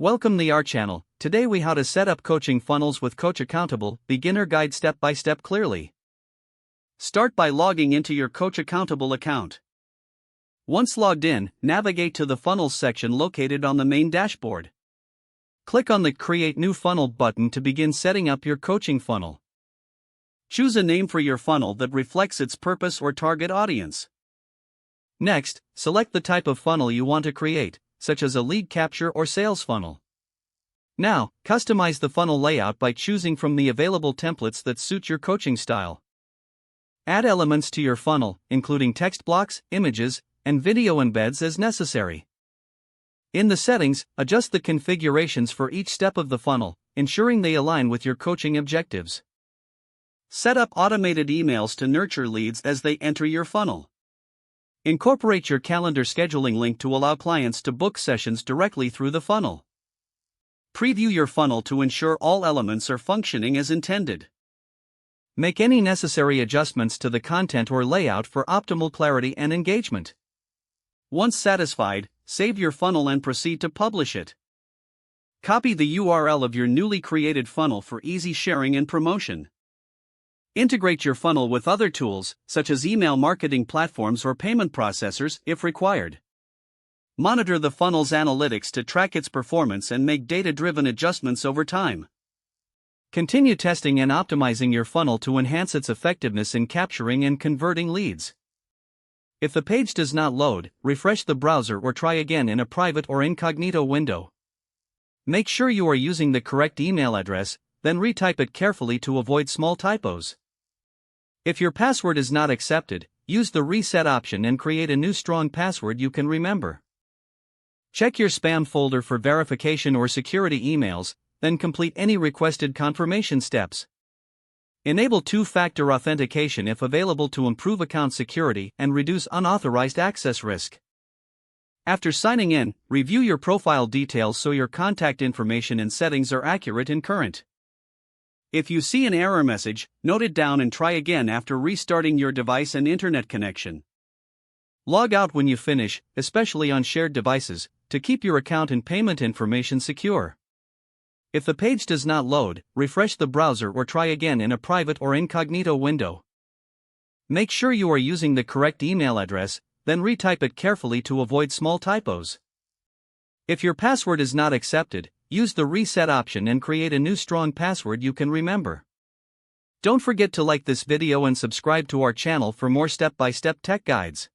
Welcome to our channel. Today we how to set up coaching funnels with CoachAccountable, beginner guide step by step clearly. Start by logging into your CoachAccountable account. Once logged in, navigate to the funnels section located on the main dashboard. Click on the Create New Funnel button to begin setting up your coaching funnel. Choose a name for your funnel that reflects its purpose or target audience. Next, select the type of funnel you want to create, such as a lead capture or sales funnel. Now, customize the funnel layout by choosing from the available templates that suit your coaching style. Add elements to your funnel, including text blocks, images, and video embeds as necessary. In the settings, adjust the configurations for each step of the funnel, ensuring they align with your coaching objectives. Set up automated emails to nurture leads as they enter your funnel. Incorporate your calendar scheduling link to allow clients to book sessions directly through the funnel. Preview your funnel to ensure all elements are functioning as intended. Make any necessary adjustments to the content or layout for optimal clarity and engagement. Once satisfied, save your funnel and proceed to publish it. Copy the URL of your newly created funnel for easy sharing and promotion. Integrate your funnel with other tools, such as email marketing platforms or payment processors, if required. Monitor the funnel's analytics to track its performance and make data-driven adjustments over time. Continue testing and optimizing your funnel to enhance its effectiveness in capturing and converting leads. If the page does not load, refresh the browser or try again in a private or incognito window. Make sure you are using the correct email address, then retype it carefully to avoid small typos. If your password is not accepted, use the reset option and create a new strong password you can remember. Check your spam folder for verification or security emails, then complete any requested confirmation steps. Enable two-factor authentication if available to improve account security and reduce unauthorized access risk. After signing in, review your profile details so your contact information and settings are accurate and current. If you see an error message, note it down and try again after restarting your device and internet connection. Log out when you finish, especially on shared devices, to keep your account and payment information secure. If the page does not load, refresh the browser or try again in a private or incognito window. Make sure you are using the correct email address, then retype it carefully to avoid small typos. If your password is not accepted, use the reset option and create a new strong password you can remember. Don't forget to like this video and subscribe to our channel for more step-by-step tech guides.